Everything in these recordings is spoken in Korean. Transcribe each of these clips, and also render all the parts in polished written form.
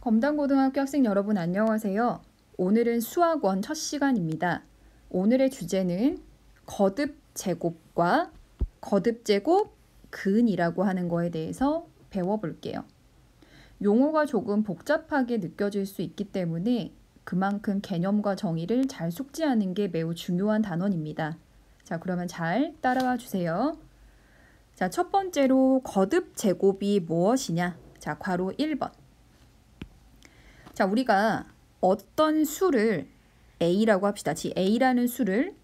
검단고등학교 학생 여러분 안녕하세요. 오늘은 수학원 첫 시간입니다. 오늘의 주제는 거듭제곱과 거듭제곱 근이라고 하는 거에 대해서 배워볼게요. 용어가 조금 복잡하게 느껴질 수 있기 때문에 그만큼 개념과 정의를 잘 숙지하는 게 매우 중요한 단원입니다. 자, 그러면 잘 따라와 주세요. 자, 첫 번째로 거듭제곱이 무엇이냐? 자, 괄호 1번. 자, 우리가 어떤 수를 a라고 합시다. a라는 수를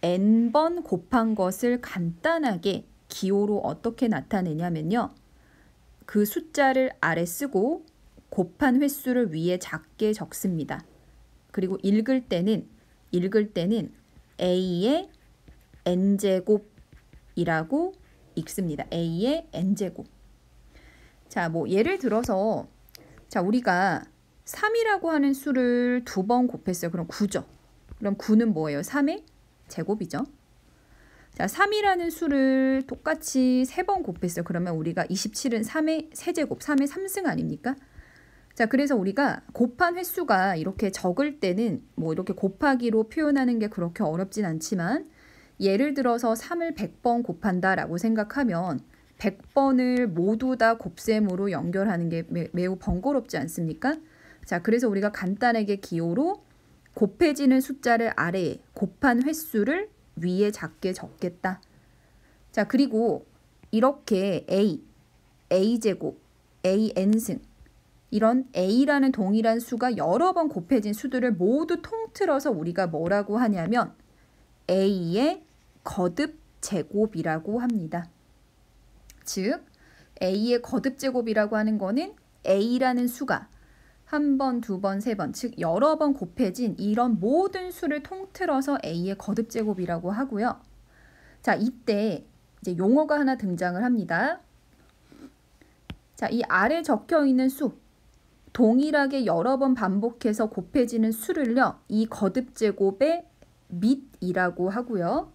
n번 곱한 것을 간단하게 기호로 어떻게 나타내냐면요. 그 숫자를 아래 쓰고 곱한 횟수를 위에 작게 적습니다. 그리고 읽을 때는 a의 n제곱이라고 읽습니다. a의 n제곱. 자, 뭐 예를 들어서 자, 우리가 3이라고 하는 수를 2번 곱했어요. 그럼 9죠. 그럼 9는 뭐예요? 3의 제곱이죠. 자, 3이라는 수를 똑같이 3번 곱했어요. 그러면 우리가 27은 3의 세제곱, 3의 3승 아닙니까? 자, 그래서 우리가 곱한 횟수가 이렇게 적을 때는 뭐 이렇게 곱하기로 표현하는 게 그렇게 어렵진 않지만 예를 들어서 3을 100번 곱한다라고 생각하면 100번을 모두 다 곱셈으로 연결하는 게 매우 번거롭지 않습니까? 자, 그래서 우리가 간단하게 기호로 곱해지는 숫자를 아래에 곱한 횟수를 위에 작게 적겠다. 자, 그리고 이렇게 a제곱, an승 이런 a라는 동일한 수가 여러 번 곱해진 수들을 모두 통틀어서 우리가 뭐라고 하냐면 a의 거듭제곱이라고 합니다. 즉, a의 거듭제곱이라고 하는 거는 a라는 수가 한 번, 두 번, 세 번, 즉 여러 번 곱해진 이런 모든 수를 통틀어서 a의 거듭제곱이라고 하고요. 자, 이때 이제 용어가 하나 등장을 합니다. 자, 이 아래 적혀 있는 수, 동일하게 여러 번 반복해서 곱해지는 수를요, 이 거듭제곱의 밑이라고 하고요.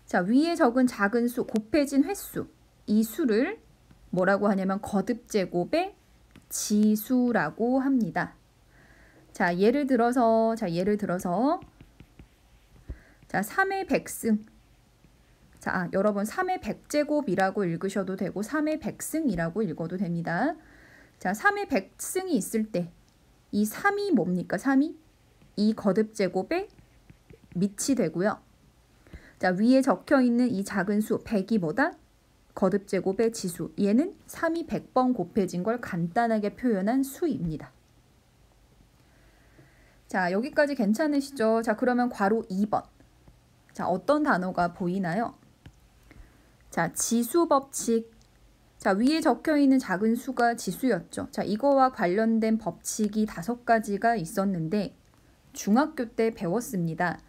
자, 위에 적은 작은 수, 곱해진 횟수, 이 수를 뭐라고 하냐면 거듭제곱의 지수라고 합니다. 자, 예를 들어서 자, 3의 100승. 자, 여러분 3의 100제곱이라고 읽으셔도 되고 3의 100승이라고 읽어도 됩니다. 자, 3의 100승이 있을 때 이 3이 뭡니까? 3이 이 거듭제곱의 밑이 되고요. 자, 위에 적혀 있는 이 작은 수 100이 뭐다? 거듭제곱의 지수. 얘는 3이 100번 곱해진 걸 간단하게 표현한 수입니다. 자, 여기까지 괜찮으시죠? 자, 그러면 괄호 2번. 자, 어떤 단어가 보이나요? 자, 지수법칙. 자, 위에 적혀 있는 작은 수가 지수였죠. 자, 이거와 관련된 법칙이 5가지가 있었는데 중학교 때 배웠습니다.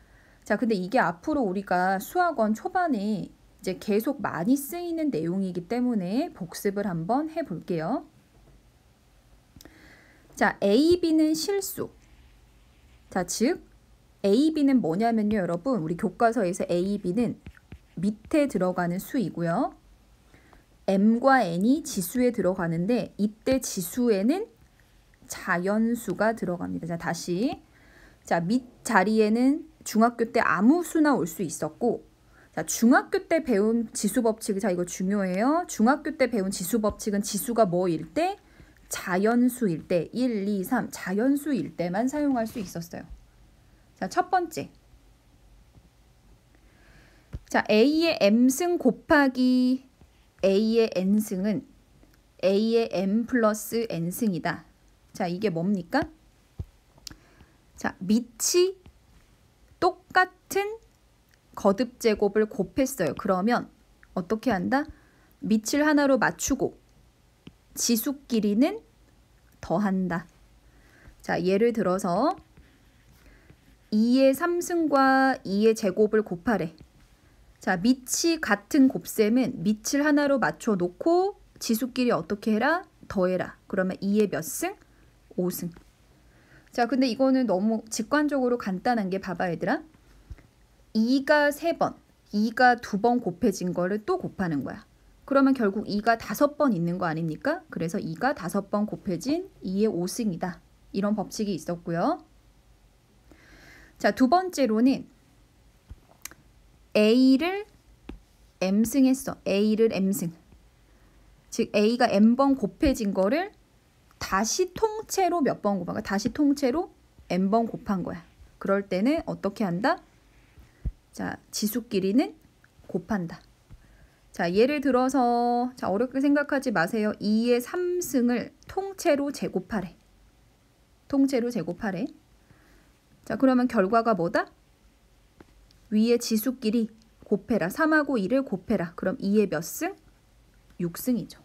자, 근데 이게 앞으로 우리가 수학원 초반에 이제 계속 많이 쓰이는 내용이기 때문에 복습을 한번 해볼게요. 자, A, B는 실수. 자, 즉 A, B는 뭐냐면요, 여러분. 우리 교과서에서 A, B는 밑에 들어가는 수이고요. M과 N이 지수에 들어가는데 이때 지수에는 자연수가 들어갑니다. 자, 다시. 자, 밑 자리에는 중학교 때 아무 수나 올 수 있었고 자, 중학교 때 배운 지수법칙, 자, 이거 중요해요. 중학교 때 배운 지수법칙은 지수가 뭐일 때? 자연수일 때, 1, 2, 3, 자연수일 때만 사용할 수 있었어요. 자, 첫 번째. 자, A의 M승 곱하기 A의 N승은 A의 M 플러스 N승이다. 자, 이게 뭡니까? 자, 밑이 똑같은 거듭제곱을 곱했어요. 그러면 어떻게 한다? 밑을 하나로 맞추고 지수끼리는 더한다. 자, 예를 들어서 2의 3승과 2의 제곱을 곱하래. 자, 밑이 같은 곱셈은 밑을 하나로 맞춰 놓고 지수끼리 어떻게 해라? 더해라. 그러면 2의 몇 승? 5승. 자, 근데 이거는 너무 직관적으로 간단한 게 봐봐, 얘들아. 2가 3번, 2가 2번 곱해진 거를 또 곱하는 거야. 그러면 결국 2가 5번 있는 거 아닙니까? 그래서 2가 5번 곱해진 2의 5승이다. 이런 법칙이 있었고요. 자, 두 번째로는 A를 M승 했어. A를 M승. 즉 A가 M번 곱해진 거를 다시 통째로 몇 번 곱한 거야? 다시 통째로 M번 곱한 거야. 그럴 때는 어떻게 한다? 자, 지수끼리는 곱한다. 자, 예를 들어서 자, 어렵게 생각하지 마세요. 2의 3승을 통째로 제곱하래. 통째로 제곱하래. 자, 그러면 결과가 뭐다? 위에 지수끼리 곱해라. 3하고 2를 곱해라. 그럼 2의 몇 승? 6승이죠.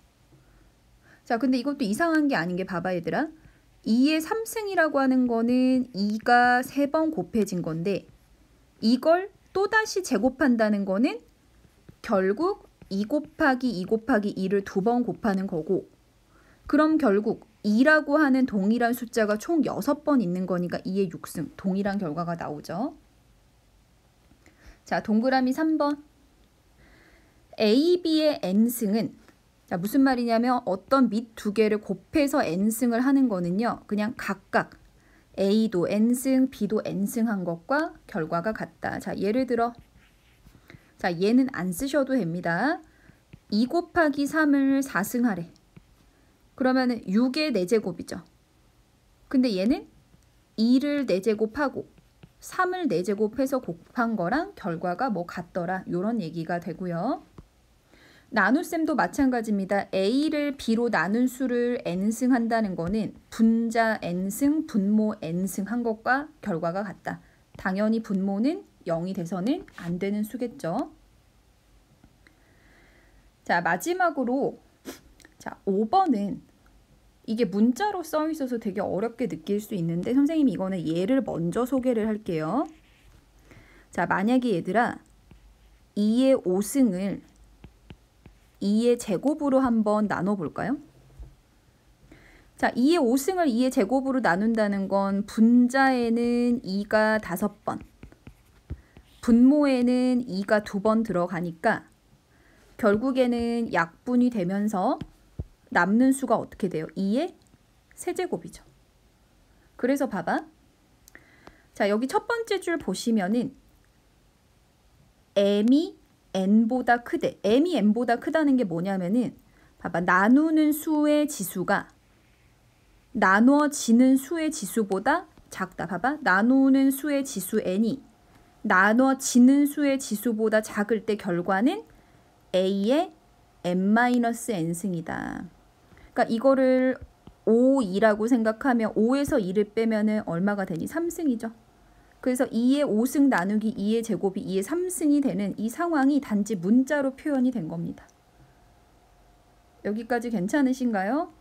자, 근데 이것도 이상한 게 아닌 게 봐봐 얘들아. 2의 3승이라고 하는 거는 2가 3번 곱해진 건데 이걸 또다시 제곱한다는 거는 결국 2 곱하기 2 곱하기 2를 2번 곱하는 거고 그럼 결국 2라고 하는 동일한 숫자가 총 6번 있는 거니까 2의 6승 동일한 결과가 나오죠. 자, 동그라미 3번 A, B의 N승은 자, 무슨 말이냐면 어떤 밑 두 개를 곱해서 N승을 하는 거는요. 그냥 각각 A도 N승, B도 N승 한 것과 결과가 같다. 자, 예를 들어 자, 얘는 안 쓰셔도 됩니다. 2 곱하기 3을 4승 하래. 그러면은 6의 4제곱이죠. 근데 얘는 2를 4제곱하고 3을 4제곱해서 곱한 거랑 결과가 뭐 같더라. 이런 얘기가 되고요. 나눗셈도 마찬가지입니다. A를 B로 나눈 수를 N승 한다는 거는 분자 N승, 분모 N승 한 것과 결과가 같다. 당연히 분모는 0이 돼서는 안 되는 수겠죠. 자, 마지막으로 자, 5번은 이게 문자로 써 있어서 되게 어렵게 느낄 수 있는데 선생님이 이거는 예를 먼저 소개를 할게요. 자, 만약에 얘들아 2의 5승을 2의 제곱으로 한번 나눠볼까요? 자, 2의 5승을 2의 제곱으로 나눈다는 건 분자에는 2가 5번, 분모에는 2가 2번 들어가니까 결국에는 약분이 되면서 남는 수가 어떻게 돼요? 2의 세제곱이죠. 그래서 봐봐. 자, 여기 첫 번째 줄 보시면은 m이 n보다 크대. m이 n보다 크다는 게 뭐냐면은 봐봐. 나누는 수의 지수가 나누어지는 수의 지수보다 작다. 봐봐. 나누는 수의 지수 n이 나누어지는 수의 지수보다 작을 때 결과는 a의 n-n승이다. 그러니까 이거를 5, 2라고 생각하면 5에서 2를 빼면은 얼마가 되니? 3승이죠. 그래서 2의 5승 나누기 2의 제곱이 2의 3승이 되는 이 상황이 단지 문자로 표현이 된 겁니다. 여기까지 괜찮으신가요?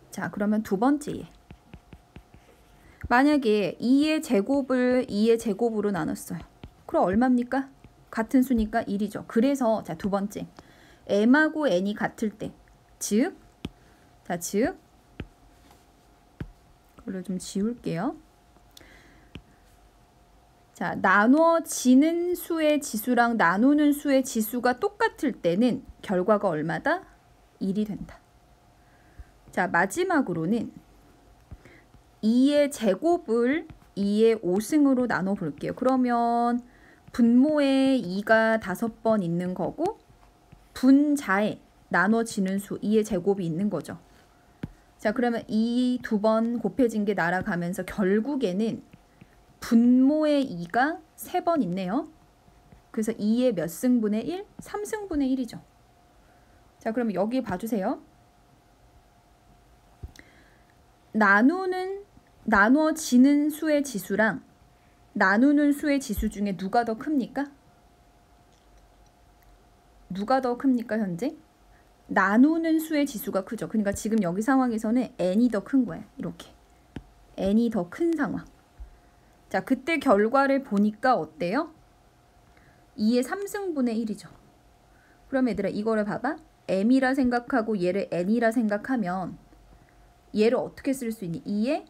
자, 그러면 두 번째 예. 만약에 2의 제곱을 2의 제곱으로 나눴어요. 그럼 얼마입니까? 같은 수니까 1이죠. 그래서 자, 두 번째. m하고 n이 같을 때 즉 이걸로 좀 지울게요. 자, 나누어지는 수의 지수랑 나누는 수의 지수가 똑같을 때는 결과가 얼마다? 1이 된다. 자, 마지막으로는 2의 제곱을 2의 5승으로 나눠 볼게요. 그러면 분모에 2가 5번 있는 거고 분자에 나눠지는 수 2의 제곱이 있는 거죠. 자, 그러면 이 2번 곱해진 게 날아가면서 결국에는 분모에 2가 3번 있네요. 그래서 2의 몇 승분의 1? 3승분의 1이죠. 자, 그러면 여기 봐주세요. 나누어지는 수의 지수랑 나누는 수의 지수 중에 누가 더 큽니까? 누가 더 큽니까, 현재? 나누는 수의 지수가 크죠. 그러니까 지금 여기 상황에서는 n이 더 큰 거예요. 이렇게. n이 더 큰 상황. 자, 그때 결과를 보니까 어때요? 2의 3승분의 1이죠. 그럼 얘들아 이거를 봐봐. m이라 생각하고 얘를 n이라 생각하면 얘를 어떻게 쓸 수 있니? 2의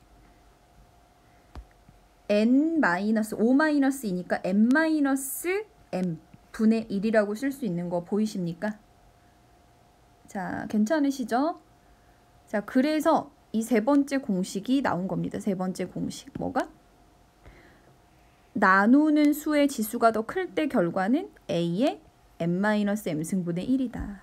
n-5-2니까 n-m 분의 1이라고 쓸 수 있는 거 보이십니까? 자, 괜찮으시죠? 자, 그래서 이 세 번째 공식이 나온 겁니다. 세 번째 공식. 뭐가? 나누는 수의 지수가 더 클 때 결과는 A의 n-m승분의 1이다.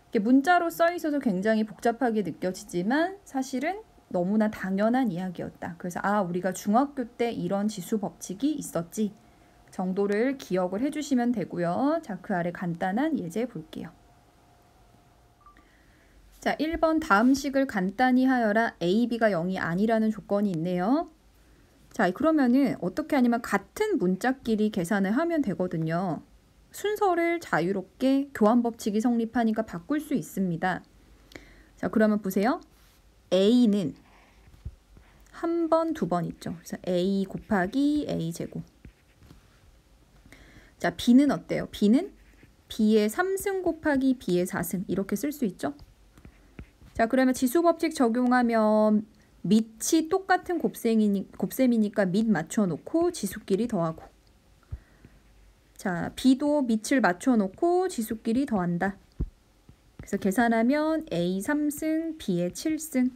이게 문자로 써 있어서 굉장히 복잡하게 느껴지지만 사실은 너무나 당연한 이야기였다. 그래서 우리가 중학교 때 이런 지수 법칙이 있었지 정도를 기억을 해주시면 되고요. 자, 그 아래 간단한 예제 볼게요. 자, 1번 다음 식을 간단히 하여라. A, B가 0이 아니라는 조건이 있네요. 자, 그러면은 어떻게 하냐면 같은 문자끼리 계산을 하면 되거든요. 순서를 자유롭게 교환 법칙이 성립하니까 바꿀 수 있습니다. 자, 그러면 보세요. A는 한 번, 두 번 있죠. 그래서 A 곱하기 A 제곱. 자, B는 어때요? B는 B의 3승 곱하기 B의 4승 이렇게 쓸 수 있죠. 자, 그러면 지수 법칙 적용하면 밑이 똑같은 곱셈이니까 밑 맞춰놓고 지수끼리 더하고, 자, B도 밑을 맞춰놓고 지수끼리 더한다. 그래서 계산하면 A 3승, B의 7승.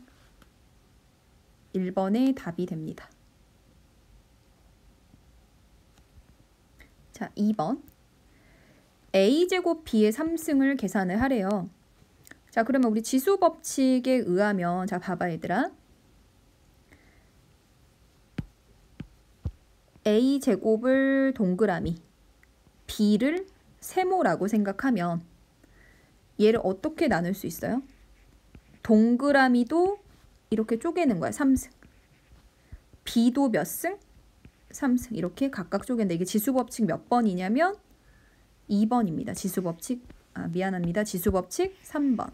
1번의 답이 됩니다. 자, 2번. A제곱 B의 3승을 계산을 하래요. 자, 그러면 우리 지수 법칙에 의하면, 자, 봐봐 얘들아. A제곱을 동그라미, B를 세모라고 생각하면 얘를 어떻게 나눌 수 있어요? 동그라미도 이렇게 쪼개는 거야. 3승. B도 몇 승? 3승. 이렇게 각각 쪼갠다. 이게 지수법칙 몇 번이냐면 2번입니다. 지수법칙, 미안합니다. 지수법칙 3번.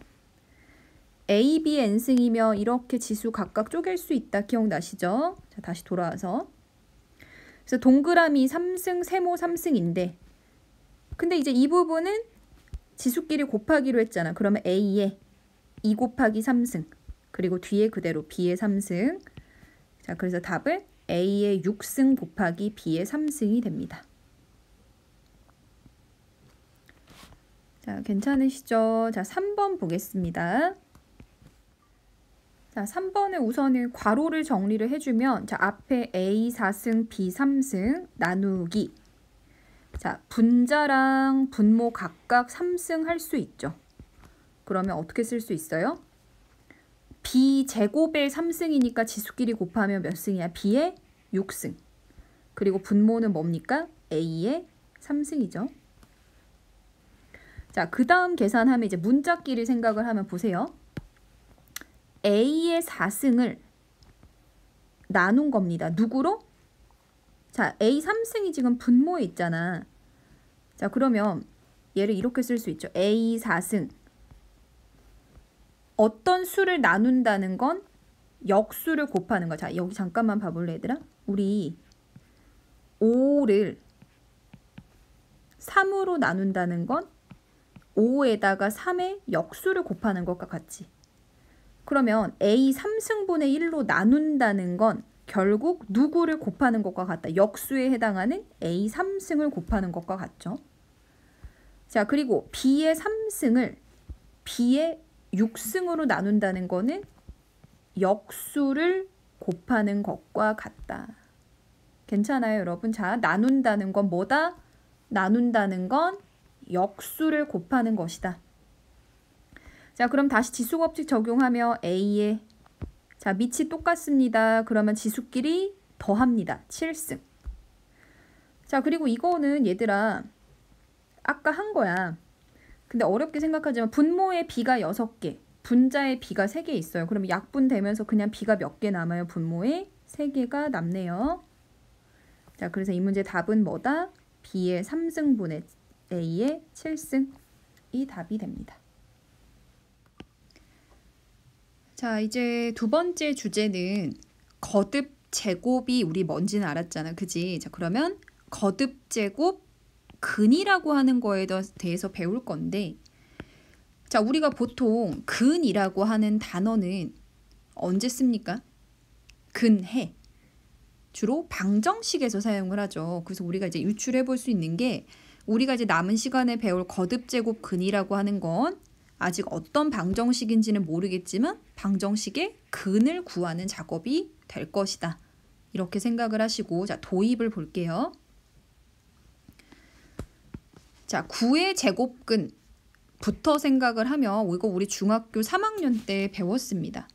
A, B, N승이며 이렇게 지수 각각 쪼갤 수 있다. 기억나시죠? 자, 다시 돌아와서. 그래서 동그라미 3승, 세모 3승인데, 근데 이제 이 부분은 지수끼리 곱하기로 했잖아. 그러면 A에 2 곱하기 3승, 그리고 뒤에 그대로 B의 3승. 자, 그래서 답은 A의 6승 곱하기 B의 3승이 됩니다. 자, 괜찮으시죠? 자, 3번 보겠습니다. 자, 3번에 우선은 괄호를 정리를 해주면, 자, 앞에 A 4승, B 3승 나누기. 자, 분자랑 분모 각각 3승 할 수 있죠. 그러면 어떻게 쓸 수 있어요? B 제곱의 3승이니까 지수끼리 곱하면 몇 승이야? B의 6승. 그리고 분모는 뭡니까? A의 3승이죠. 자, 그 다음 계산하면 이제 문자끼리 생각을 하면 보세요. A의 4승을 나눈 겁니다. 누구로? 자, A 3승이 지금 분모에 있잖아. 자, 그러면 얘를 이렇게 쓸 수 있죠. A 4승. 어떤 수를 나눈다는 건 역수를 곱하는 거야. 자, 여기 잠깐만 봐볼래 얘들아? 우리 5를 3으로 나눈다는 건 5에다가 3의 역수를 곱하는 것과 같지. 그러면 A 3승분의 1로 나눈다는 건 결국 누구를 곱하는 것과 같다. 역수에 해당하는 A 3승을 곱하는 것과 같죠. 자, 그리고 B의 3승을 B의 6승으로 나눈다는 거는 역수를 곱하는 것과 같다. 괜찮아요, 여러분? 자, 나눈다는 건 뭐다? 나눈다는 건 역수를 곱하는 것이다. 자, 그럼 다시 지수법칙 적용하며 A의, 자, 밑이 똑같습니다. 그러면 지수끼리 더합니다. 7승. 자, 그리고 이거는 얘들아 아까 한 거야. 근데 어렵게 생각하지만 분모의 B가 6개, 분자의 B가 3개 있어요. 그러면 약분되면서 그냥 B가 몇 개 남아요? 분모에 3개가 남네요. 자, 그래서 이 문제 답은 뭐다? B의 3승분의 A의 7승. 이 답이 됩니다. 자, 이제 두 번째 주제는 거듭 제곱이 우리 뭔지는 알았잖아. 그지? 자, 그러면 거듭 제곱 근이라고 하는 거에 대해서 배울 건데, 자, 우리가 보통 근이라고 하는 단어는 언제 씁니까? 근해. 주로 방정식에서 사용을 하죠. 그래서 우리가 이제 유출해 볼 수 있는 게, 우리가 이제 남은 시간에 배울 거듭 제곱 근이라고 하는 건 아직 어떤 방정식인지는 모르겠지만 방정식의 근을 구하는 작업이 될 것이다. 이렇게 생각을 하시고 자, 도입을 볼게요. 자, 9의 제곱근부터 생각을 하면 이거 우리 중학교 3학년 때 배웠습니다.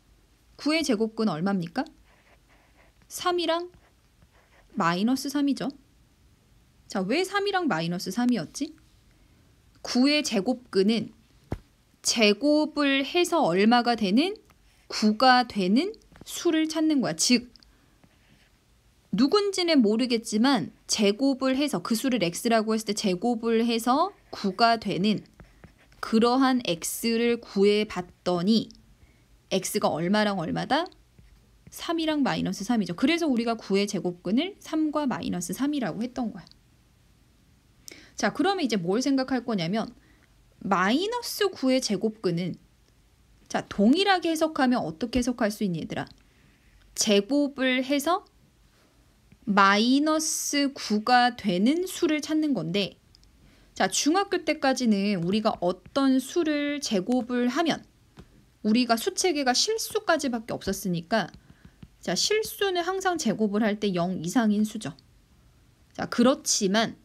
9의 제곱근 얼마입니까? 3이랑 마이너스 3이죠. 자, 왜 3이랑 마이너스 3이었지? 9의 제곱근은 제곱을 해서 얼마가 되는 9가 되는 수를 찾는 거야. 즉 누군지는 모르겠지만 제곱을 해서 그 수를 x라고 했을 때 제곱을 해서 9가 되는 그러한 x를 구해봤더니 x가 얼마랑 얼마다? 3이랑 마이너스 3이죠. 그래서 우리가 9의 제곱근을 3과 마이너스 3이라고 했던 거야. 자, 그러면 이제 뭘 생각할 거냐면 마이너스 9의 제곱근은 자, 동일하게 해석하면 어떻게 해석할 수 있니 얘들아? 제곱을 해서 마이너스 9가 되는 수를 찾는 건데 자, 중학교 때까지는 우리가 어떤 수를 제곱을 하면 우리가 수체계가 실수까지밖에 없었으니까 자, 실수는 항상 제곱을 할 때 0 이상인 수죠. 자, 그렇지만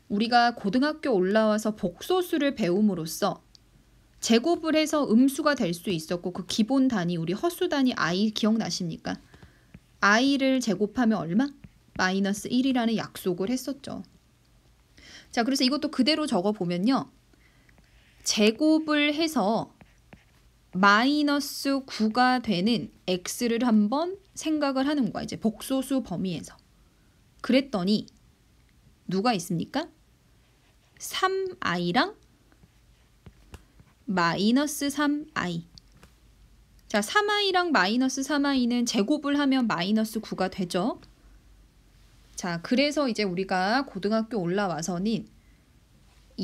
우리가 고등학교 올라와서 복소수를 배움으로써 제곱을 해서 음수가 될 수 있었고 그 기본 단위 우리 허수 단위 i 기억나십니까? i를 제곱하면 얼마? 마이너스 1이라는 약속을 했었죠. 자, 그래서 이것도 그대로 적어보면요. 제곱을 해서 마이너스 9가 되는 x를 한번 생각을 하는 거야. 이제 복소수 범위에서. 그랬더니 누가 있습니까? 3i랑 마이너스 3i. 자, 3i랑 마이너스 3i는 제곱을 하면 마이너스 9가 되죠. 자, 그래서 이제 우리가 고등학교 올라와서는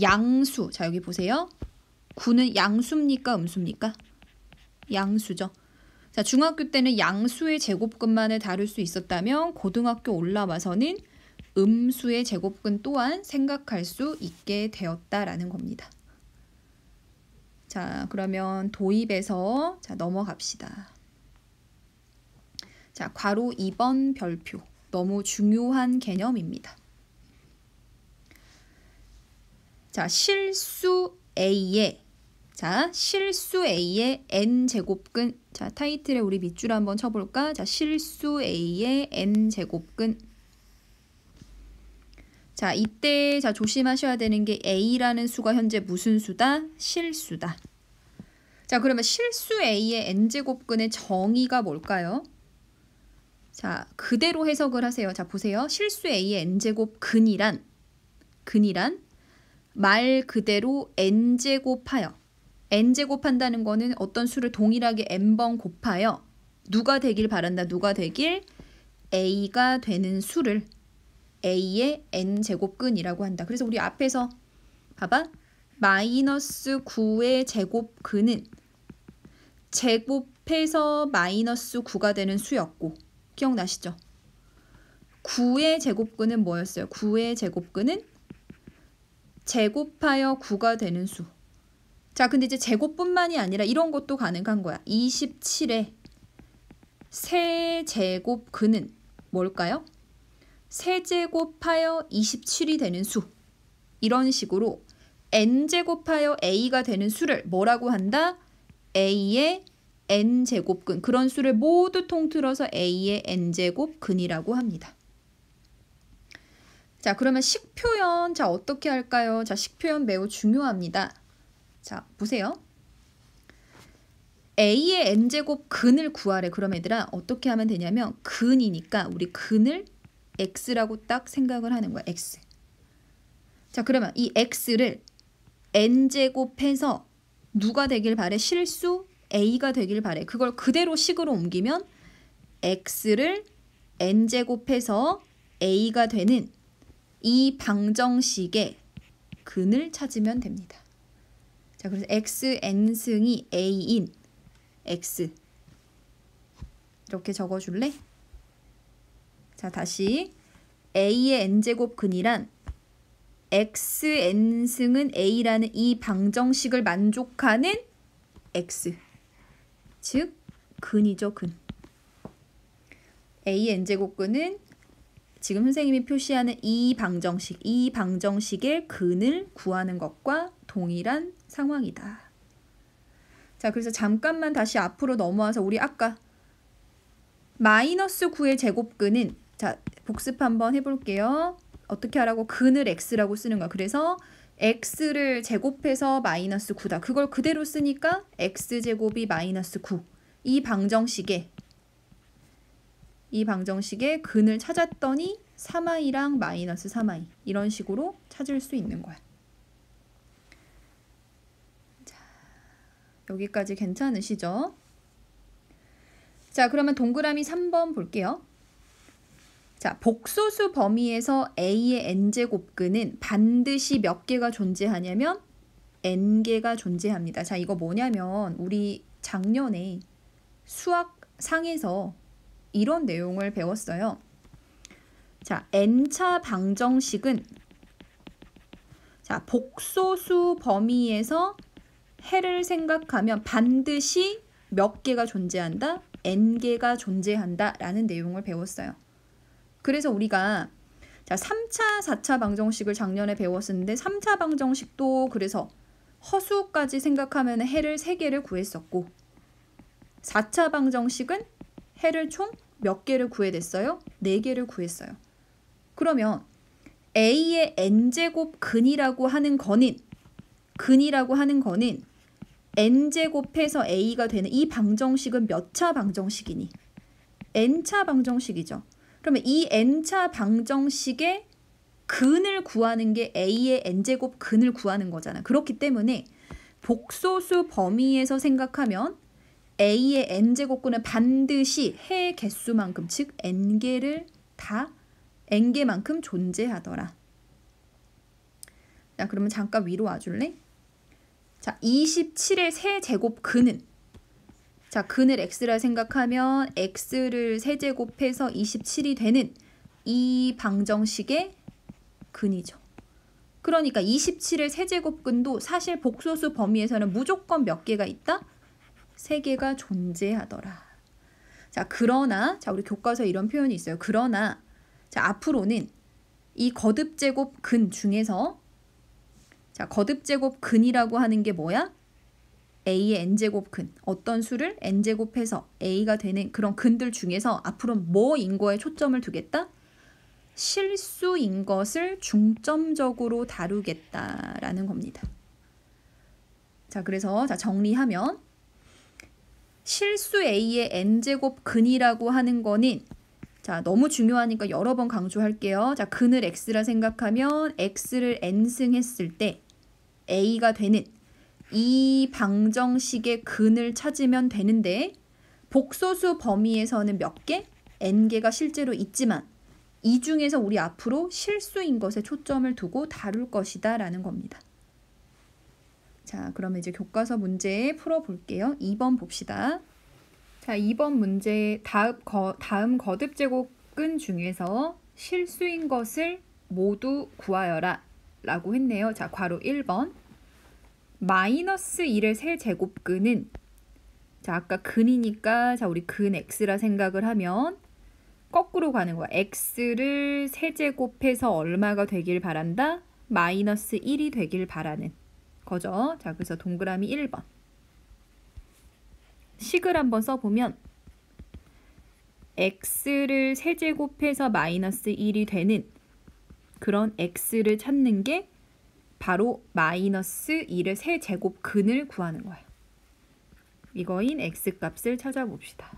양수. 자, 여기 보세요. 9는 양수입니까? 음수입니까? 양수죠. 자, 중학교 때는 양수의 제곱근만을 다룰 수 있었다면 고등학교 올라와서는 음수의 제곱근 또한 생각할 수 있게 되었다라는 겁니다. 자, 그러면 도입에서 자, 넘어갑시다. 자, 괄호 2번 별표. 너무 중요한 개념입니다. 자, 실수 A의 실수 A의 n제곱근. 자, 타이틀에 우리 밑줄 한번 쳐볼까? 자, 실수 A의 n제곱근. 자, 이때 자, 조심하셔야 되는 게 A라는 수가 현재 무슨 수다? 실수다. 자, 그러면 실수 A의 n제곱근의 정의가 뭘까요? 자, 그대로 해석을 하세요. 자, 보세요. 실수 A의 n제곱근이란 말 그대로 n제곱하여 n제곱한다는 거는 어떤 수를 동일하게 n번 곱하여 누가 되길 바란다. 누가 되길? A가 되는 수를 A의 n제곱근이라고 한다. 그래서 우리 앞에서 봐봐. 마이너스 9의 제곱근은 제곱해서 마이너스 9가 되는 수였고 기억나시죠? 9의 제곱근은 뭐였어요? 9의 제곱근은 제곱하여 9가 되는 수. 자, 근데 이제 제곱뿐만이 아니라 이런 것도 가능한 거야. 27의 세제곱근은 뭘까요? 세제곱하여 27이 되는 수. 이런 식으로 n제곱하여 a가 되는 수를 뭐라고 한다? a의 n제곱근. 그런 수를 모두 통틀어서 a의 n제곱근이라고 합니다. 자, 그러면 식표현 자, 어떻게 할까요? 자, 식표현 매우 중요합니다. 자, 보세요. a의 n제곱근을 구하래. 그럼 얘들아 어떻게 하면 되냐면 근이니까 우리 근을 x라고 딱 생각을 하는 거야. x. 자, 그러면 이 x를 n제곱해서 누가 되길 바래? 실수 a가 되길 바래. 그걸 그대로 식으로 옮기면 x를 n제곱해서 a가 되는 이 방정식의 근을 찾으면 됩니다. 자, 그래서 x n승이 a인 x 이렇게 적어줄래? 자, 다시 a의 n제곱 근이란 xn승은 a라는 이 방정식을 만족하는 x, 즉 근이죠, 근. a의 n제곱근은 지금 선생님이 표시하는 이 방정식의 근을 구하는 것과 동일한 상황이다. 자, 그래서 잠깐만 다시 앞으로 넘어와서 우리 아까 마이너스 9의 제곱근은, 자, 복습 한번 해볼게요. 어떻게 하라고? 근을 x라고 쓰는 거야. 그래서 x를 제곱해서 마이너스 9다. 그걸 그대로 쓰니까 x제곱이 마이너스 9. 이 방정식의 근을 찾았더니 3i랑 마이너스 3i 이런 식으로 찾을 수 있는 거야. 자, 여기까지 괜찮으시죠? 자, 그러면 동그라미 3번 볼게요. 자, 복소수 범위에서 a의 n제곱근은 반드시 몇 개가 존재하냐면 n개가 존재합니다. 자, 이거 뭐냐면 우리 작년에 수학상에서 이런 내용을 배웠어요. 자, n차 방정식은, 자, 복소수 범위에서 해를 생각하면 반드시 몇 개가 존재한다? n개가 존재한다 라는 내용을 배웠어요. 그래서 우리가 자, 3차, 4차 방정식을 작년에 배웠었는데 3차 방정식도 그래서 허수까지 생각하면 해를 3개를 구했었고 4차 방정식은 해를 총 몇 개를 구해냈어요? 4개를 구했어요. 그러면 a의 n제곱 근이라고 하는 거는 n제곱해서 a가 되는 이 방정식은 몇 차 방정식이니? n차 방정식이죠. 그러면 이 n차 방정식의 근을 구하는 게 a의 n제곱 근을 구하는 거잖아. 그렇기 때문에 복소수 범위에서 생각하면 a의 n제곱근은 반드시 해의 개수만큼, 즉 n개를 다 n개만큼 존재하더라. 자, 그러면 잠깐 위로 와줄래? 자, 27의 세제곱근은, 자, 근을 x라 생각하면 x를 세제곱해서 27이 되는 이 방정식의 근이죠. 그러니까 27의 세제곱근도 사실 복소수 범위에서는 무조건 몇 개가 있다? 3개가 존재하더라. 자, 그러나, 자, 우리 교과서에 이런 표현이 있어요. 그러나, 자, 앞으로는 이 거듭제곱 근 중에서, 자, 거듭제곱 근이라고 하는 게 뭐야? a의 n제곱 근. 어떤 수를 n제곱해서 a가 되는 그런 근들 중에서 앞으로 뭐인 거에 초점을 두겠다? 실수인 것을 중점적으로 다루겠다라는 겁니다. 자, 그래서 자, 정리하면 실수 a의 n제곱 근이라고 하는 거는, 자, 너무 중요하니까 여러 번 강조할게요. 자, 근을 x라 생각하면 x를 n승 했을 때 a가 되는 이 방정식의 근을 찾으면 되는데 복소수 범위에서는 몇 개? n개가 실제로 있지만 이 중에서 우리 앞으로 실수인 것에 초점을 두고 다룰 것이다 라는 겁니다. 자, 그러면 이제 교과서 문제 풀어볼게요. 2번 봅시다. 자, 2번 문제 다음 거듭제곱근 중에서 실수인 것을 모두 구하여라 라고 했네요. 자, 괄호 1번. 마이너스 1의 세제곱근은, 자, 아까 근이니까 자, 우리 근 x라 생각을 하면 거꾸로 가는 거야. x를 세제곱해서 얼마가 되길 바란다? 마이너스 1이 되길 바라는 거죠. 자, 그래서 동그라미 1번. 식을 한번 써보면 x를 세제곱해서 마이너스 1이 되는 그런 x를 찾는 게 바로 마이너스 1의 세제곱근을 구하는 거예요. 이거인 x값을 찾아봅시다.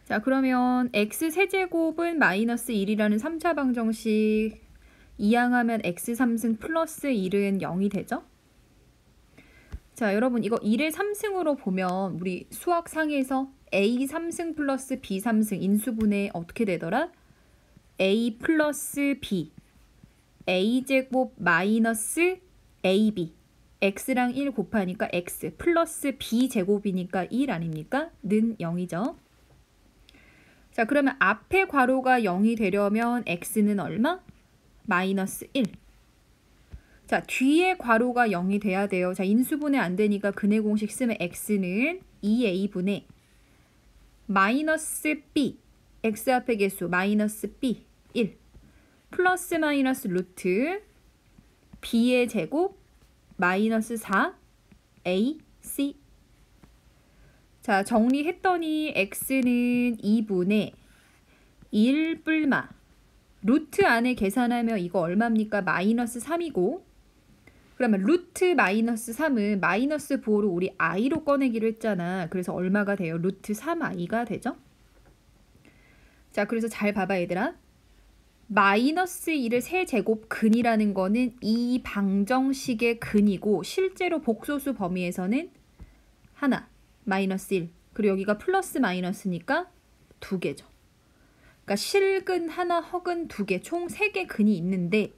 자, 그러면 x 세제곱은 마이너스 1이라는 3차 방정식 이항하면 x 3승 플러스 1은 0이 되죠? 자, 여러분 이거 1의 3승으로 보면 우리 수학상에서 a 3승 플러스 b 3승 인수분해 어떻게 되더라? a 플러스 b a제곱 마이너스 ab x랑 1 곱하니까 x 플러스 b제곱이니까 1 아닙니까? 는 0이죠. 자, 그러면 앞에 괄호가 0이 되려면 x는 얼마? 마이너스 1. 자, 뒤에 괄호가 0이 돼야 돼요. 자, 인수분해 안 되니까 근해 공식 쓰면 x는 2a분의 마이너스 b, x 앞에 개수 마이너스 b 1 플러스 마이너스 루트 b의 제곱 마이너스 4 a c. 자, 정리했더니 x는 2분의 1 뿔마 루트 안에 계산하면 이거 얼마입니까? 마이너스 3이고, 그러면 루트 마이너스 3은 마이너스 부호로 우리 i로 꺼내기로 했잖아. 그래서 얼마가 돼요? 루트 3i가 되죠? 자, 그래서 잘 봐봐 얘들아. 마이너스 1을 세제곱 근이라는 거는 이 방정식의 근이고, 실제로 복소수 범위에서는 하나, 마이너스 1, 그리고 여기가 플러스 마이너스니까 2개죠. 그러니까 실근 하나, 허근 2개, 총 3개 근이 있는데,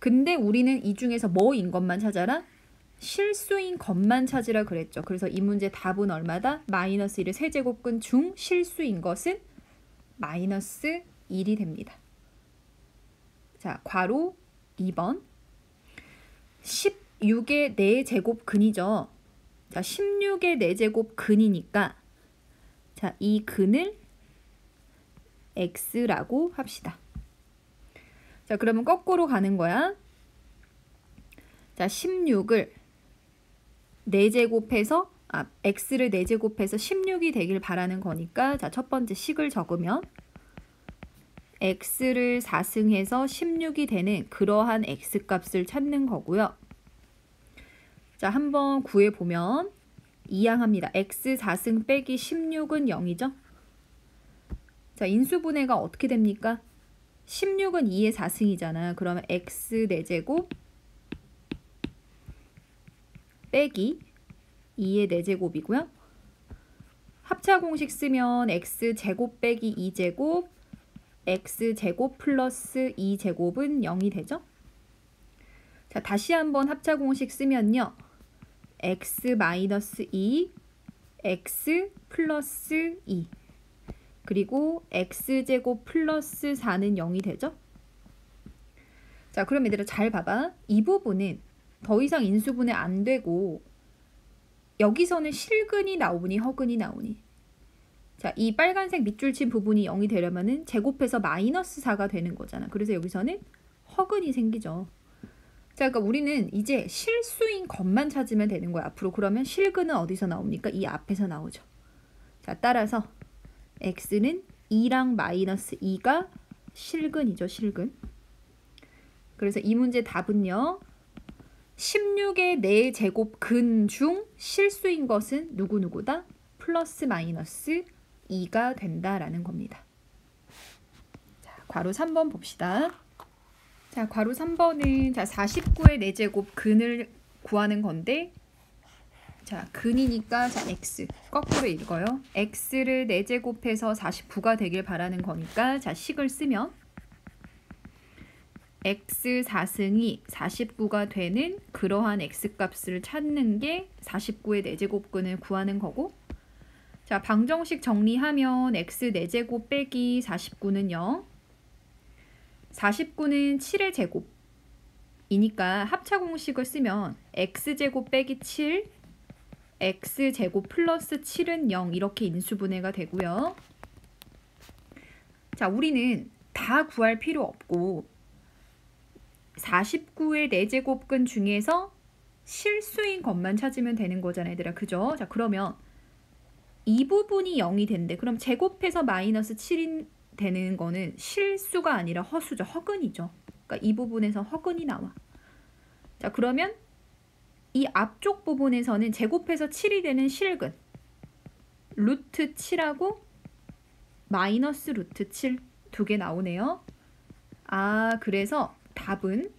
근데 우리는 이 중에서 뭐인 것만 찾아라? 실수인 것만 찾으라 그랬죠. 그래서 이 문제 답은 얼마다? 마이너스 1의 세제곱근 중 실수인 것은 마이너스 1이 됩니다. 자, 괄호 2번. 16의 4제곱 근이죠. 자, 16의 4제곱 근이니까, 자, 이 근을 x라고 합시다. 자, 그러면 거꾸로 가는 거야. 자, 16을 4제곱해서 x를 4제곱해서 16이 되길 바라는 거니까, 자, 첫 번째 식을 적으면 x를 4승해서 16이 되는 그러한 x값을 찾는 거고요. 자, 한번 구해보면 이항합니다. x 4승 빼기 16은 0이죠. 자, 인수분해가 어떻게 됩니까? 16은 2의 4승이잖아. 그러면 x 4제곱 빼기 2의 4제곱이고요. 합차 공식 쓰면 x제곱 빼기 2제곱 x제곱 플러스 2제곱은 0이 되죠. 자, 다시 한번 합차 공식 쓰면요. x 마이너스 2, x 플러스 2, 그리고 x제곱 플러스 4는 0이 되죠. 자, 그럼 얘들아 잘 봐봐. 이 부분은 더 이상 인수분해 안 되고, 여기서는 실근이 나오니 허근이 나오니. 자, 이 빨간색 밑줄 친 부분이 0이 되려면은 제곱해서 마이너스 4가 되는 거잖아. 그래서 여기서는 허근이 생기죠. 자, 그러니까 우리는 이제 실수인 것만 찾으면 되는 거야. 앞으로. 그러면 실근은 어디서 나옵니까? 이 앞에서 나오죠. 자, 따라서 x는 2랑 마이너스 2가 실근이죠. 실근. 그래서 이 문제 답은요. 16의 4제곱 근 중 실수인 것은 누구누구다? 플러스 마이너스 2가 된다라는 겁니다. 자, 괄호 3번 봅시다. 자, 괄호 3번은 자, 49의 4제곱 근을 구하는 건데, 자, 근이니까 자, x 거꾸로 읽어요. x를 4제곱해서 49가 되길 바라는 거니까, 자, 식을 쓰면 x 4승이 49가 되는 그러한 x값을 찾는 게 49의 4제곱근을 구하는 거고, 자, 방정식 정리하면 x 4제곱 빼기 49는 0, 49는 7의 제곱이니까 합차 공식을 쓰면 x제곱 빼기 7, x제곱 플러스 7은 0 이렇게 인수분해가 되고요. 자, 우리는 다 구할 필요 없고 49의 4제곱근 중에서 실수인 것만 찾으면 되는 거잖아 얘들아. 그죠? 자, 그러면 이 부분이 0이 된대. 그럼 제곱해서 마이너스 7이 되는 거는 실수가 아니라 허수죠. 허근이죠. 그러니까 이 부분에서 허근이 나와. 자, 그러면 이 앞쪽 부분에서는 제곱해서 7이 되는 실근 루트 7하고 마이너스 루트 7 두 개 나오네요. 아, 그래서 답은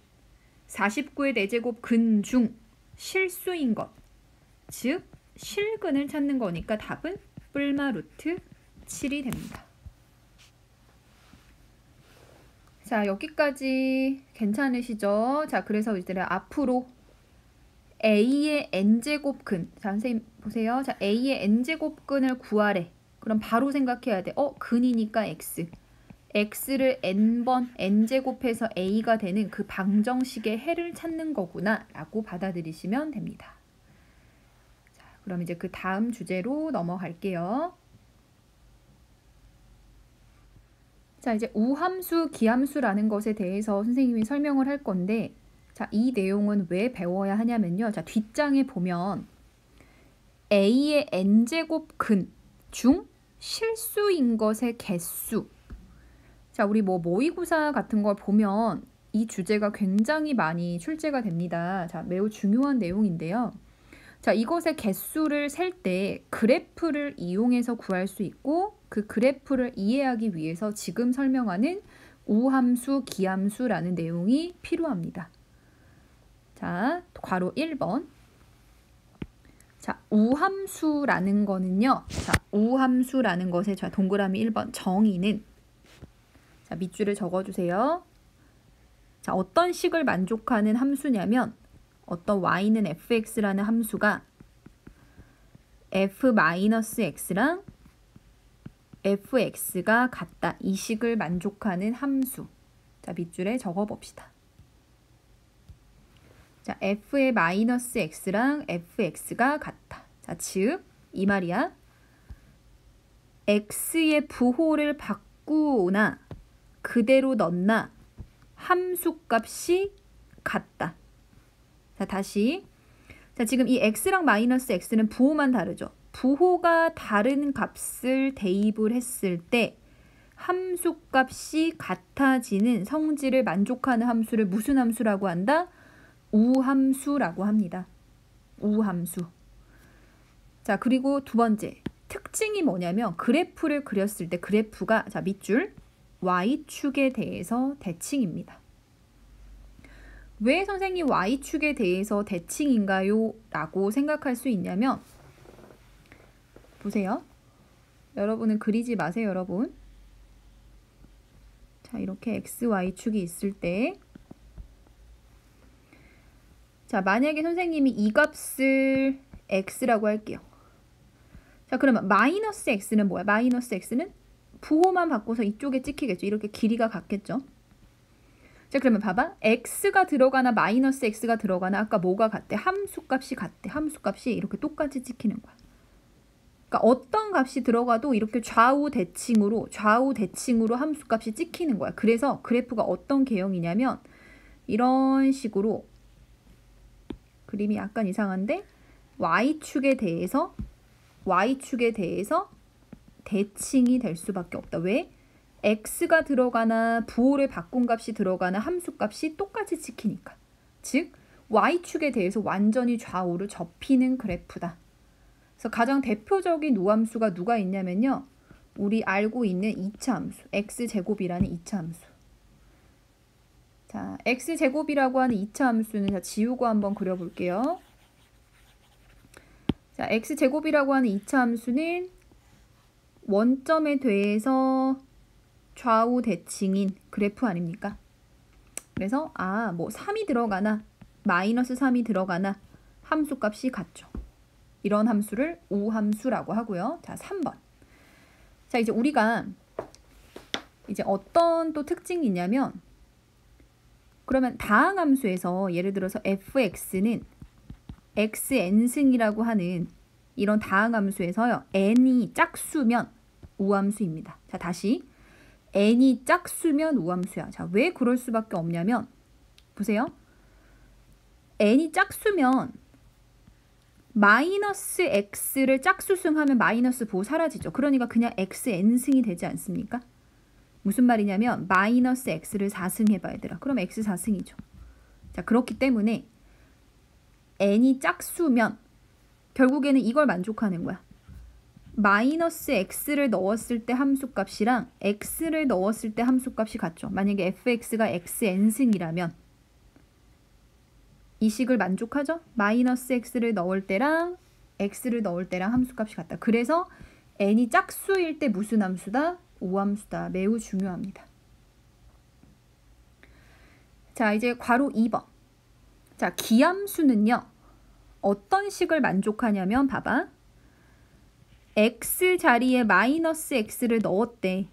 49의 4제곱 근 중 실수인 것, 즉 실근을 찾는 거니까 답은 뿔마 루트 7이 됩니다. 자, 여기까지 괜찮으시죠? 자, 그래서 이제 앞으로 a의 n제곱근, 자, 선생님 보세요. 자, a의 n제곱근을 구하래. 그럼 바로 생각해야 돼. 근이니까 x. x를 n번 n제곱해서 a가 되는 그 방정식의 해를 찾는 거구나 라고 받아들이시면 됩니다. 자, 그럼 이제 그 다음 주제로 넘어갈게요. 자, 이제 우함수, 기함수라는 것에 대해서 선생님이 설명을 할 건데, 자, 이 내용은 왜 배워야 하냐면요. 자, 뒷장에 보면 a의 n제곱 근 중 실수인 것의 개수. 자, 우리 뭐 모의고사 같은 걸 보면 이 주제가 굉장히 많이 출제가 됩니다. 자, 매우 중요한 내용인데요. 자, 이것의 개수를 셀 때 그래프를 이용해서 구할 수 있고 그 그래프를 이해하기 위해서 지금 설명하는 우함수, 기함수라는 내용이 필요합니다. 자, 괄호 1번. 자, 우함수라는 거는요. 자, 우함수라는 것의 자, 동그라미 1번 정의는 자, 밑줄을 적어주세요. 자, 어떤 식을 만족하는 함수냐면 어떤 y는 fx라는 함수가 f-x랑 fx가 같다. 이 식을 만족하는 함수. 자, 밑줄에 적어봅시다. 자, f의 마이너스 x랑 fx가 같다. 자, 즉, 이 말이야. x의 부호를 바꾸거나 그대로 넣나 함수값이 같다. 자, 다시. 자, 지금 이 x랑 마이너스 x는 부호만 다르죠. 부호가 다른 값을 대입을 했을 때 함수값이 같아지는 성질을 만족하는 함수를 무슨 함수라고 한다? 우함수라고 합니다. 우함수. 자, 그리고 두 번째. 특징이 뭐냐면 그래프를 그렸을 때 그래프가 자, 밑줄 y축에 대해서 대칭입니다. 왜 선생님 y축에 대해서 대칭인가요? 라고 생각할 수 있냐면 보세요. 여러분은 그리지 마세요, 여러분. 자, 이렇게 x, y축이 있을 때 자, 만약에 선생님이 이 값을 x라고 할게요. 자, 그러면 마이너스 x는 뭐야? 마이너스 x는 부호만 바꿔서 이쪽에 찍히겠죠. 이렇게 길이가 같겠죠. 자, 그러면 봐봐. x가 들어가나 마이너스 x가 들어가나 아까 뭐가 같대? 함수값이 같대. 함수값이 이렇게 똑같이 찍히는 거야. 그러니까 어떤 값이 들어가도 이렇게 좌우 대칭으로 함수값이 찍히는 거야. 그래서 그래프가 어떤 개형이냐면 이런 식으로 그림이 약간 이상한데 y축에 대해서 대칭이 될 수밖에 없다. 왜? x가 들어가나 부호를 바꾼 값이 들어가나 함수값이 똑같이 찍히니까. 즉 y축에 대해서 완전히 좌우로 접히는 그래프다. 그래서 가장 대표적인 우함수가 누가 있냐면요. 우리 알고 있는 2차 함수, x제곱이라는 2차 함수. 자, x제곱이라고 하는 2차 함수는 자, 지우고 한번 그려볼게요. 자, x제곱이라고 하는 2차 함수는 원점에 대해서 좌우 대칭인 그래프 아닙니까? 그래서 뭐 3이 들어가나 마이너스 3이 들어가나 함수값이 같죠. 이런 함수를 우함수라고 하고요. 자, 3번. 자, 이제 우리가 이제 어떤 또 특징이 있냐면 그러면 다항함수에서 예를 들어서 fx는 xn승이라고 하는 이런 다항함수에서요. n이 짝수면 우함수입니다. 자, 다시 n이 짝수면 우함수야. 자, 왜 그럴 수밖에 없냐면 보세요. n이 짝수면 마이너스 x를 짝수승하면 마이너스 부호 사라지죠. 그러니까 그냥 xn승이 되지 않습니까? 무슨 말이냐면 마이너스 x를 4승 해봐 얘들아. 그럼 x 4승이죠. 자, 그렇기 때문에 n이 짝수면 결국에는 이걸 만족하는 거야. 마이너스 x를 넣었을 때 함수값이랑 x를 넣었을 때 함수값이 같죠. 만약에 fx가 xn승이라면 이 식을 만족하죠? 마이너스 x를 넣을 때랑 x를 넣을 때랑 함수값이 같다. 그래서 n이 짝수일 때 무슨 함수다? 우함수다. 매우 중요합니다. 자, 이제 괄호 2번. 자, 기함수는요. 어떤 식을 만족하냐면 봐봐. x 자리에 마이너스 x를 넣었대.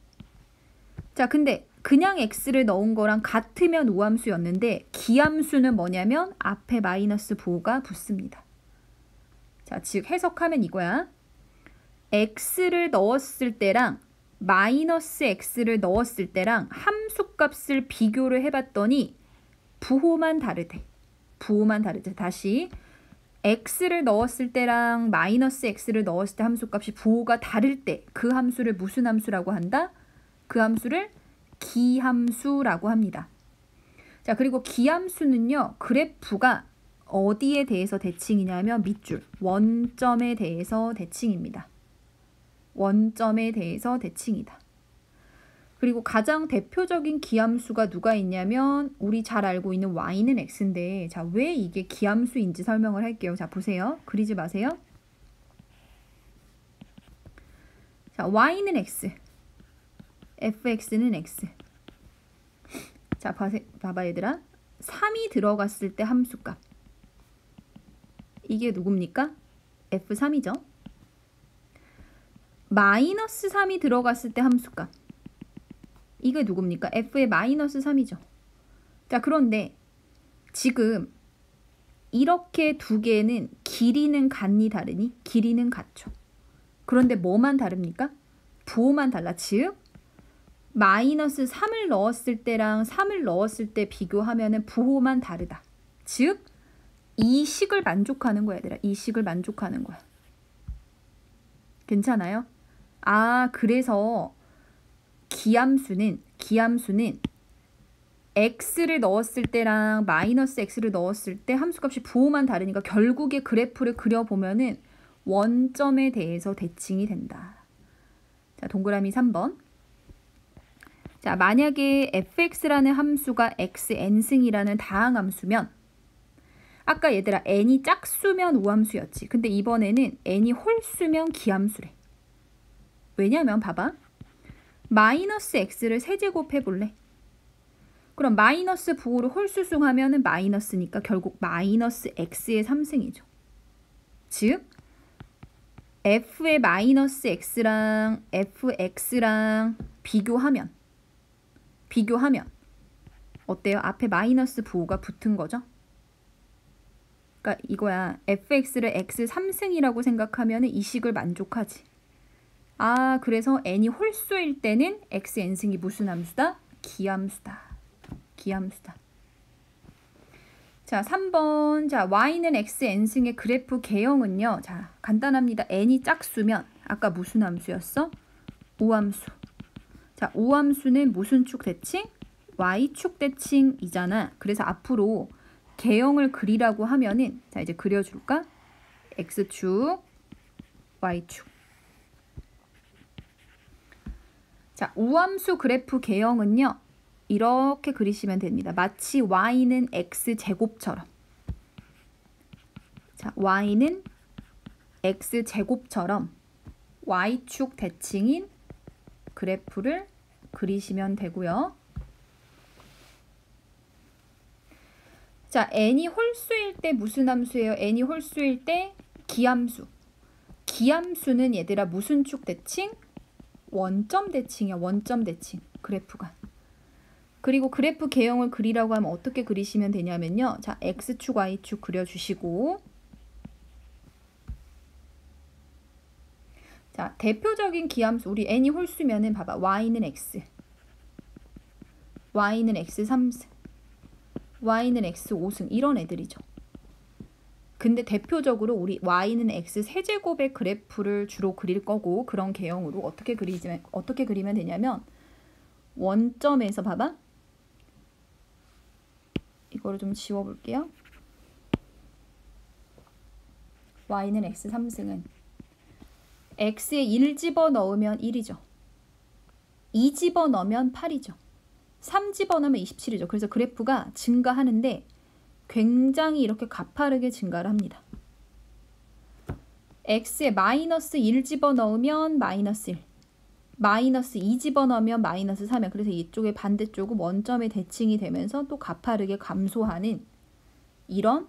자, 근데 그냥 x를 넣은 거랑 같으면 우함수였는데 기함수는 뭐냐면 앞에 마이너스 부호가 붙습니다. 자, 즉 해석하면 이거야. x를 넣었을 때랑 마이너스 x를 넣었을 때랑 함수값을 비교를 해봤더니 부호만 다르대. 부호만 다르대. 다시 x를 넣었을 때랑 마이너스 x를 넣었을 때 함수값이 부호가 다를 때 그 함수를 무슨 함수라고 한다? 그 함수를 기함수라고 합니다. 자, 그리고 기함수는요, 그래프가 어디에 대해서 대칭이냐면 밑줄, 원점에 대해서 대칭입니다. 원점에 대해서 대칭이다. 그리고 가장 대표적인 기함수가 누가 있냐면 우리 잘 알고 있는 y는 x인데, 자, 왜 이게 기함수인지 설명을 할게요. 자, 보세요. 그리지 마세요. 자, y는 x, fx는 x. 자, 봐봐 얘들아. 3이 들어갔을 때 함수값. 이게 누굽니까? f3이죠. 마이너스 3이 들어갔을 때 함수값. 이게 누굽니까? f의 마이너스 3이죠. 자, 그런데 지금 이렇게 두 개는 길이는 같니 다르니? 길이는 같죠. 그런데 뭐만 다릅니까? 부호만 달라. 즉 마이너스 3을 넣었을 때랑 3을 넣었을 때 비교하면은 부호만 다르다. 즉 이 식을 만족하는 거야, 얘들아. 이 식을 만족하는 거야. 괜찮아요? 아, 그래서 기함수는 x를 넣었을 때랑 마이너스 x를 넣었을 때 함수값이 부호만 다르니까 결국에 그래프를 그려보면은 원점에 대해서 대칭이 된다. 자, 동그라미 3번. 자, 만약에 fx라는 함수가 xn승이라는 다항함수면 아까 얘들아 n이 짝수면 우함수였지. 근데 이번에는 n이 홀수면 기함수래. 왜냐면 봐봐. 마이너스 x를 세제곱 해볼래? 그럼 마이너스 부호를 홀수승하면 마이너스니까 결국 마이너스 x의 3승이죠. 즉 f의 마이너스 x랑 fx랑 비교하면 어때요? 앞에 마이너스 부호가 붙은 거죠. 그러니까 이거야. fx를 x 3승이라고 생각하면 이 식을 만족하지. 아, 그래서 n이 홀수일 때는 x n승이 무슨 함수다? 기함수다. 기함수다. 자, 3번. 자, y는 x n승의 그래프 개형은요. 자, 간단합니다. n이 짝수면 아까 무슨 함수였어? 우함수. 자, 우함수는 무슨 축 대칭? y축 대칭이잖아. 그래서 앞으로 개형을 그리라고 하면은 자, 이제 그려줄까? x축, y축. 자, 우함수 그래프 개형은요. 이렇게 그리시면 됩니다. 마치 y는 x제곱처럼. 자, y는 x제곱처럼 y축 대칭인 그래프를 그리시면 되고요. 자, n이 홀수일 때 무슨 함수예요? n이 홀수일 때 기함수. 기함수는 얘들아 무슨 축 대칭? 원점 대칭이야. 원점 대칭. 그래프가. 그리고 그래프 개형을 그리라고 하면 어떻게 그리시면 되냐면요. 자, x축, y축 그려주시고 자, 대표적인 기함수 우리 n이 홀수면은 봐봐. y는 x, y는 x 3승, y는 x 5승 이런 애들이죠. 근데 대표적으로 우리 y는 x 세제곱의 그래프를 주로 그릴 거고 그런 개형으로 어떻게 그리면 되냐면 원점에서 봐봐. 이거를 좀 지워볼게요. y는 x 3승은 x에 1 집어넣으면 1이죠. 2 집어넣으면 8이죠. 3 집어넣으면 27이죠. 그래서 그래프가 증가하는데 굉장히 이렇게 가파르게 증가를 합니다. x에 마이너스 1 집어넣으면 마이너스 1, 마이너스 2 집어넣으면 마이너스 3이야. 그래서 이쪽의 반대쪽은 원점에 대칭이 되면서 또 가파르게 감소하는 이런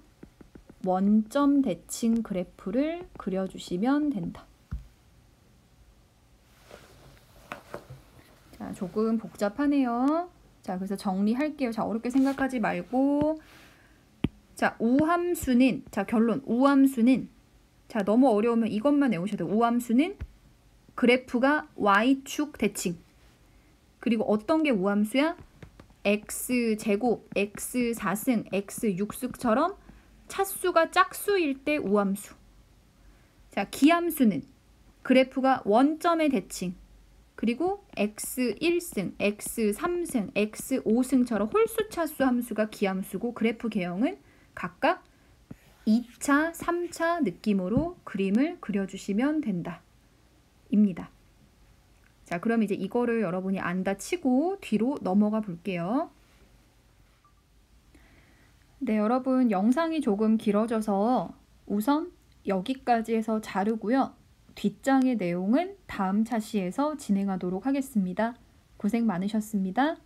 원점 대칭 그래프를 그려주시면 된다. 자, 조금 복잡하네요. 자, 그래서 정리할게요. 자, 어렵게 생각하지 말고. 자, 우함수는, 자, 결론. 우함수는, 자, 너무 어려우면 이것만 외우셔도 돼요. 우함수는 그래프가 y축 대칭. 그리고 어떤 게 우함수야? x제곱, x4승, x6승처럼 차수가 짝수일 때 우함수. 자, 기함수는 그래프가 원점의 대칭. 그리고 x1승, x3승, x5승처럼 홀수 차수 함수가 기함수고 그래프 개형은 각각 2차, 3차 느낌으로 그림을 그려주시면 된다. 입니다. 자, 그럼 이제 이거를 여러분이 안다 치고 뒤로 넘어가 볼게요. 네, 여러분 영상이 조금 길어져서 우선 여기까지 해서 자르고요. 뒷장의 내용은 다음 차시에서 진행하도록 하겠습니다. 고생 많으셨습니다.